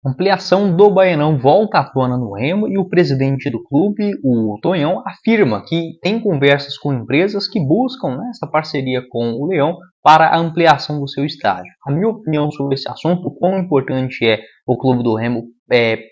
Ampliação do Baianão volta à tona no Remo e o presidente do clube, o Tonhão, afirma que tem conversas com empresas que buscam, né, essa parceria com o Leão para a ampliação do seu estádio. A minha opinião sobre esse assunto, o quão importante é o clube do Remo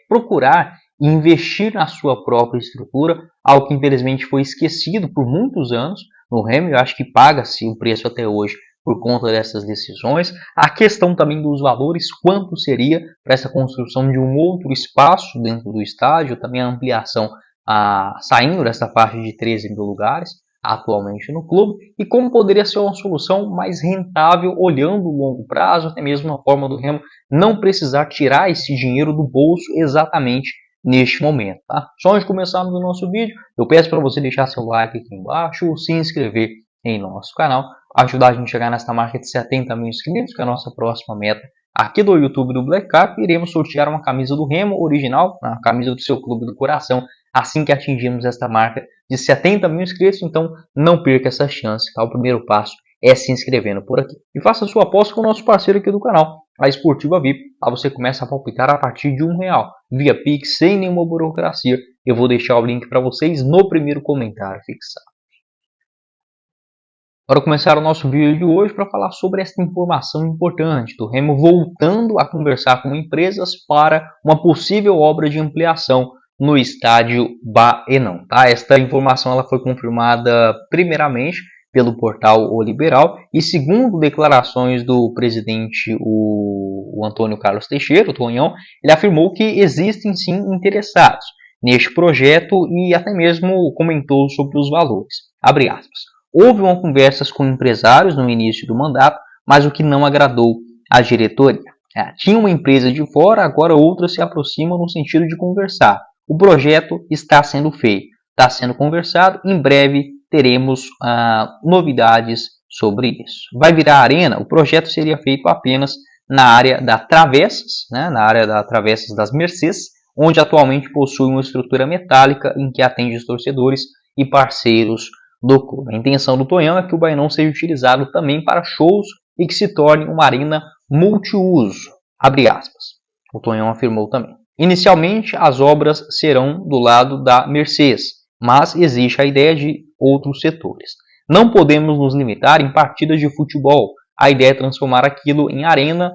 procurar investir na sua própria estrutura, algo que infelizmente foi esquecido por muitos anos no Remo. Eu acho que paga-se o preço até hoje por conta dessas decisões. A questão também dos valores, quanto seria para essa construção de um outro espaço dentro do estádio, também a ampliação saindo dessa faixa de 13 mil lugares atualmente no clube, e como poderia ser uma solução mais rentável olhando o longo prazo, até mesmo uma forma do Remo não precisar tirar esse dinheiro do bolso exatamente neste momento. Tá? Só antes de começarmos o nosso vídeo, eu peço para você deixar seu like aqui embaixo, se inscrever em nosso canal, ajudar a gente a chegar nessa marca de 70 mil inscritos, que é a nossa próxima meta aqui do YouTube do Black Cap. Iremos sortear uma camisa do Remo original, a camisa do seu clube do coração, assim que atingirmos esta marca de 70 mil inscritos. Então não perca essa chance, tá? O primeiro passo é se inscrevendo por aqui. E faça sua aposta com o nosso parceiro aqui do canal, a Esportiva VIP. Lá você começa a palpitar a partir de R$1, via Pix, sem nenhuma burocracia. Eu vou deixar o link para vocês no primeiro comentário fixado. Para começar o nosso vídeo de hoje, para falar sobre esta informação importante do Remo voltando a conversar com empresas para uma possível obra de ampliação no estádio Baianão. Tá? Esta informação ela foi confirmada primeiramente pelo portal O Liberal e segundo declarações do presidente o Antônio Carlos Teixeira, o Tonhão, ele afirmou que existem sim interessados neste projeto e até mesmo comentou sobre os valores. Abre aspas. Houve uma conversa com empresários no início do mandato, mas o que não agradou à diretoria. Tinha uma empresa de fora, agora outra se aproxima no sentido de conversar. O projeto está sendo feito, está sendo conversado, em breve teremos novidades sobre isso. Vai virar arena? O projeto seria feito apenas na área da Travessas, né, na área da Travessas das Mercês, onde atualmente possui uma estrutura metálica em que atende os torcedores e parceiros do clube. A intenção do Tonhão é que o Baianão seja utilizado também para shows e que se torne uma arena multiuso. Abre aspas. O Tonhão afirmou também. Inicialmente, as obras serão do lado da Mercês, mas existe a ideia de outros setores. Não podemos nos limitar em partidas de futebol. A ideia é transformar aquilo em arena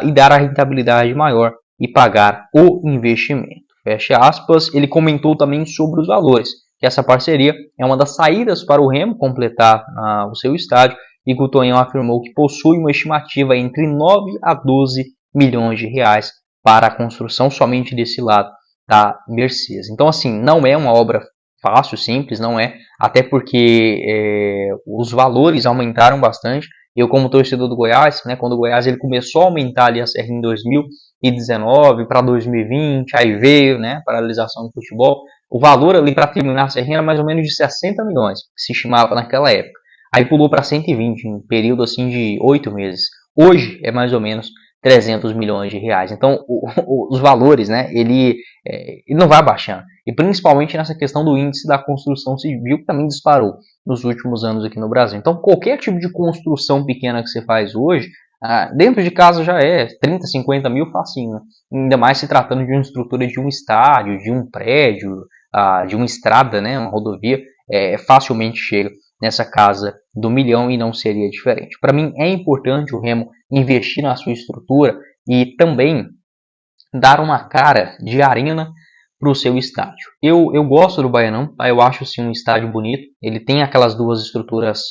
e dar a rentabilidade maior e pagar o investimento. Fecha aspas. Ele comentou também sobre os valores, que essa parceria é uma das saídas para o Remo completar o seu estádio, e que o Tonhão afirmou que possui uma estimativa entre 9 a 12 milhões de reais para a construção somente desse lado da Mercedes. Então, assim, não é uma obra fácil, simples, não é, até porque os valores aumentaram bastante. Eu, como torcedor do Goiás, né, quando o Goiás ele começou a aumentar ali a Serrinha em 2019 para 2020, aí veio, né, paralisação do futebol. O valor ali para terminar a Serrinha era mais ou menos de 60 milhões, que se estimava naquela época. Aí pulou para 120 em um período assim de 8 meses. Hoje é mais ou menos 300 milhões de reais. Então os valores, né, ele não vai baixando. E principalmente nessa questão do índice da construção civil, que também disparou nos últimos anos aqui no Brasil. Então qualquer tipo de construção pequena que você faz hoje, dentro de casa já é 30, 50 mil facinho, né? Ainda mais se tratando de uma estrutura de um estádio, de um prédio, de uma estrada, né, uma rodovia, facilmente chega nessa casa do milhão e não seria diferente. Para mim é importante o Remo investir na sua estrutura e também dar uma cara de arena para o seu estádio. Eu gosto do Baianão, tá? Eu acho sim um estádio bonito. Ele tem aquelas duas estruturas,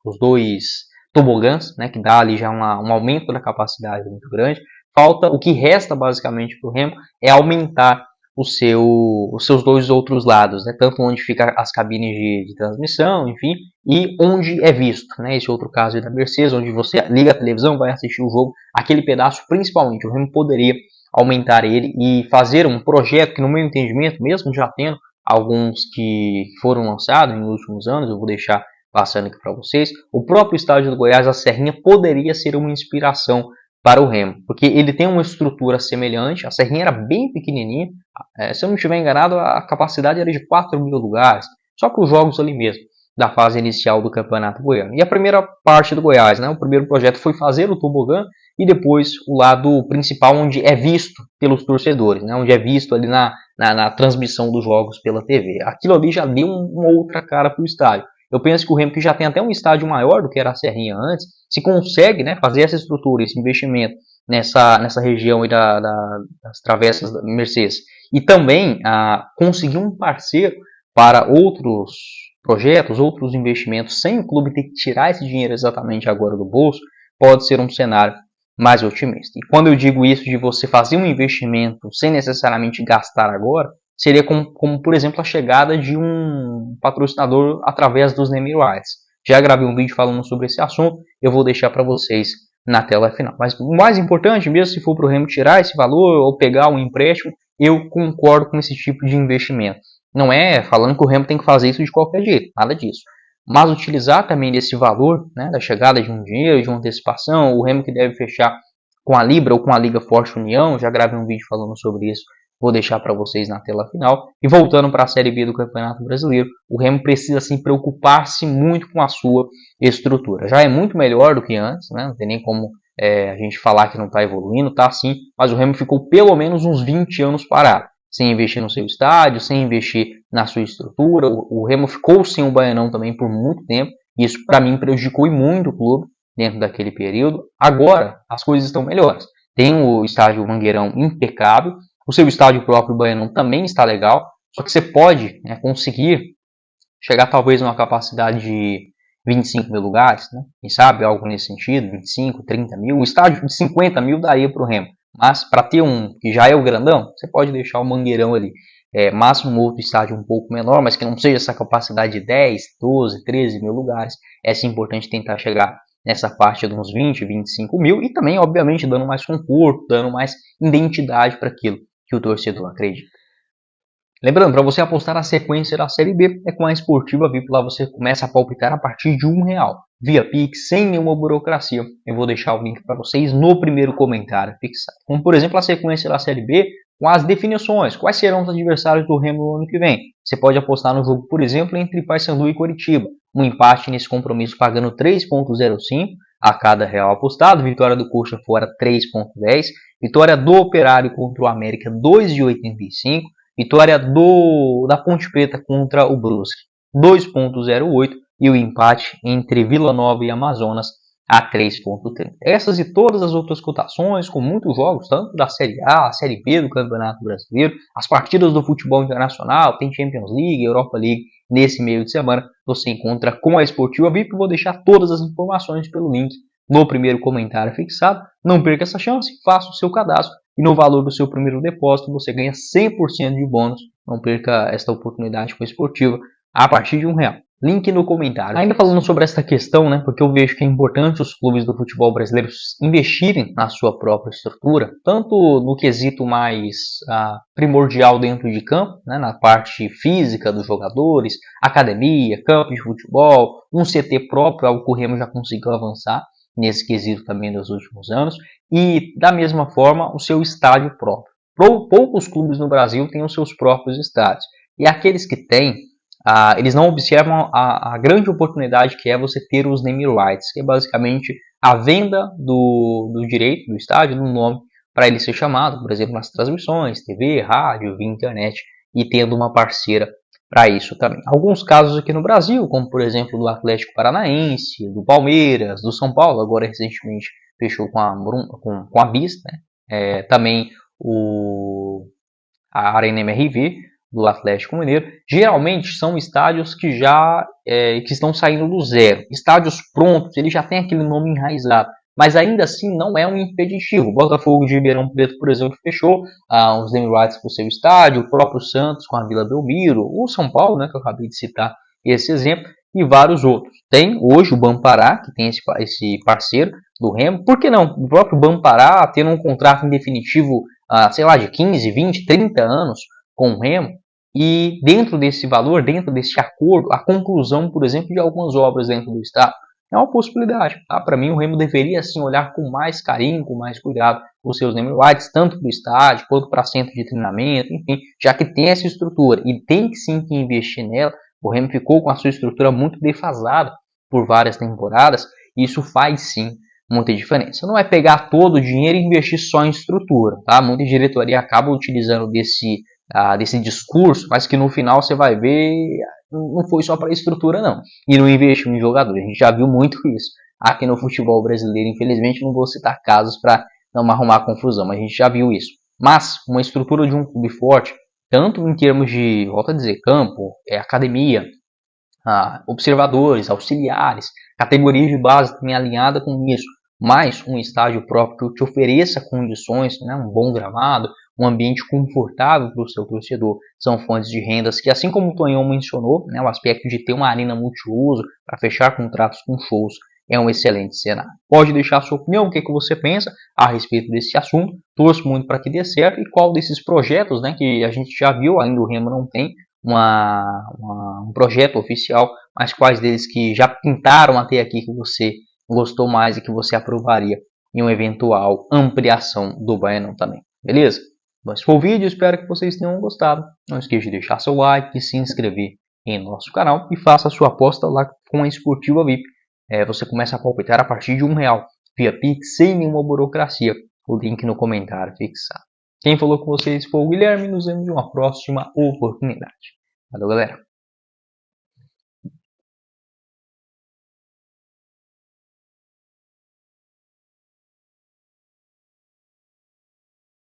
os dois tobogãs, né, que dá ali já um aumento da capacidade muito grande. O que resta basicamente para o Remo é aumentar os seus dois outros lados, né? Tanto onde fica as cabines de transmissão, enfim, e onde é visto, né? Esse outro caso da Mercedes, onde você liga a televisão, vai assistir o jogo, aquele pedaço principalmente, o Remo poderia aumentar ele e fazer um projeto que, no meu entendimento, mesmo já tendo alguns que foram lançados nos últimos anos, eu vou deixar passando aqui para vocês, o próprio estádio do Goiás, a Serrinha, poderia ser uma inspiração para o Remo, porque ele tem uma estrutura semelhante. A Serrinha era bem pequenininha, se eu não estiver enganado, a capacidade era de 4 mil lugares, só para os jogos ali mesmo. da fase inicial do Campeonato Goiano. E a primeira parte do Goiás, né, o primeiro projeto foi fazer o tobogã e depois o lado principal, onde é visto pelos torcedores, né, onde é visto ali na transmissão dos jogos pela TV. Aquilo ali já deu uma outra cara para o estádio. Eu penso que o Remo, que já tem até um estádio maior do que era a Serrinha antes, se consegue, né, fazer essa estrutura, esse investimento nessa região aí das travessas da Mercedes, e também conseguir um parceiro para outros projetos, outros investimentos, sem o clube ter que tirar esse dinheiro exatamente agora do bolso, pode ser um cenário mais otimista. E quando eu digo isso de você fazer um investimento sem necessariamente gastar agora, seria como por exemplo, a chegada de um patrocinador através dos naming rights. Já gravei um vídeo falando sobre esse assunto, eu vou deixar para vocês na tela final. Mas o mais importante, mesmo se for para o Remo tirar esse valor ou pegar um empréstimo, eu concordo com esse tipo de investimento. Não é falando que o Remo tem que fazer isso de qualquer jeito, nada disso. Mas utilizar também desse valor, né, da chegada de um dinheiro, de uma antecipação, o Remo que deve fechar com a Libra ou com a Liga Forte União, já gravei um vídeo falando sobre isso, vou deixar para vocês na tela final. E voltando para a Série B do Campeonato Brasileiro, o Remo precisa sim preocupar-se muito com a sua estrutura. Já é muito melhor do que antes, né? Não tem nem como a gente falar que não está evoluindo, tá sim, mas o Remo ficou pelo menos uns 20 anos parado, sem investir no seu estádio, sem investir na sua estrutura. O Remo ficou sem o Baianão também por muito tempo, e isso para mim prejudicou muito o clube dentro daquele período. Agora as coisas estão melhores. Tem o estádio Mangueirão impecável, o seu estádio próprio Baianão também está legal, só que você pode, né, conseguir chegar talvez numa capacidade de 25 mil lugares, né? Quem sabe algo nesse sentido, 25, 30 mil. O estádio de 50 mil daria para o Remo. Mas para ter um que já é o grandão, você pode deixar o Mangueirão ali. Mas um outro estádio um pouco menor, mas que não seja essa capacidade de 10, 12, 13 mil lugares. É importante tentar chegar nessa parte de uns 20, 25 mil. E também, obviamente, dando mais conforto, dando mais identidade para aquilo que o torcedor acredita. Lembrando, para você apostar na sequência da Série B, é com a Esportiva VIP. Lá você começa a palpitar a partir de R$1, via Pix, sem nenhuma burocracia. Eu vou deixar o link para vocês no primeiro comentário fixado. Como, por exemplo, a sequência da Série B, com as definições. Quais serão os adversários do Remo no ano que vem? Você pode apostar no jogo, por exemplo, entre Paysandu e Coritiba. Um empate nesse compromisso pagando 3,05 a cada real apostado. Vitória do Coxa fora 3,10. Vitória do Operário contra o América 2,85. Vitória da Ponte Preta contra o Brusque 2,08 e o empate entre Vila Nova e Amazonas a 3,30. Essas e todas as outras cotações, com muitos jogos, tanto da Série A, a Série B do Campeonato Brasileiro, as partidas do futebol internacional, tem Champions League, Europa League, nesse meio de semana, você encontra com a Esportiva VIP. Eu vou deixar todas as informações pelo link no primeiro comentário fixado. Não perca essa chance, faça o seu cadastro. E no valor do seu primeiro depósito você ganha 100% de bônus. Não perca esta oportunidade com a Esportiva a partir de R$1. Link no comentário. Ainda falando sobre essa questão, né, porque eu vejo que é importante os clubes do futebol brasileiro investirem na sua própria estrutura, tanto no quesito mais primordial dentro de campo, né, na parte física dos jogadores, academia, campo de futebol, um CT próprio, algo que o Remo já conseguiu avançar nesse quesito também nos últimos anos, e da mesma forma o seu estádio próprio. Poucos clubes no Brasil têm os seus próprios estádios, e aqueles que têm, eles não observam a grande oportunidade que é você ter os name rights, que é basicamente a venda do direito do estádio, do nome, para ele ser chamado, por exemplo, nas transmissões, TV, rádio, via internet, e tendo uma parceira para isso também. Alguns casos aqui no Brasil, como por exemplo do Atlético Paranaense, do Palmeiras, do São Paulo, agora recentemente fechou com a BIS, né? Também a Arena MRV do Atlético Mineiro. Geralmente são estádios que já que estão saindo do zero. Estádios prontos, ele já tem aquele nome enraizado. Mas ainda assim não é um impeditivo. O Botafogo de Ribeirão Preto, por exemplo, fechou os name rights para o seu estádio, o próprio Santos com a Vila Belmiro, o São Paulo, né, que eu acabei de citar esse exemplo, e vários outros. Tem hoje o Bampará, que tem esse parceiro do Remo. Por que não? O próprio Bampará tendo um contrato em definitivo, sei lá, de 15, 20, 30 anos com o Remo, e dentro desse valor, dentro desse acordo, a conclusão, por exemplo, de algumas obras dentro do estado. É uma possibilidade. Tá? Para mim, o Remo deveria sim olhar com mais carinho, com mais cuidado os seus name rights, tanto para o estádio quanto para centro de treinamento, enfim, já que tem essa estrutura e tem que sim que investir nela O Remo ficou com a sua estrutura muito defasada por várias temporadas, e isso faz sim muita diferença. Não é pegar todo o dinheiro e investir só em estrutura, tá? Muita diretoria acaba utilizando desse discurso, mas que no final você vai ver, não foi só para a estrutura não, e não investiu em jogadores. A gente já viu muito isso aqui no futebol brasileiro. Infelizmente não vou citar casos para não arrumar confusão, mas a gente já viu isso. Mas uma estrutura de um clube forte, tanto em termos de, volto a dizer, campo, academia, observadores, auxiliares, categorias de base também alinhada com isso, mais um estádio próprio que te ofereça condições, né, um bom gramado, um ambiente confortável para o seu torcedor, são fontes de rendas que, assim como o Tonhão mencionou, né, o aspecto de ter uma arena multiuso para fechar contratos com shows é um excelente cenário. Pode deixar a sua opinião, o que você pensa a respeito desse assunto, torço muito para que dê certo, e qual desses projetos, né, que a gente já viu, ainda o Remo não tem um projeto oficial, mas quais deles que já pintaram até aqui que você gostou mais e que você aprovaria em uma eventual ampliação do Baianão também, beleza? Esse foi o vídeo, espero que vocês tenham gostado. Não esqueça de deixar seu like e se inscrever em nosso canal e faça a sua aposta lá com a Esportiva VIP. Você começa a palpitar a partir de R$1 via Pix, sem nenhuma burocracia. O link no comentário fixado. Quem falou com vocês foi o Guilherme. Nos vemos em uma próxima oportunidade. Valeu, galera.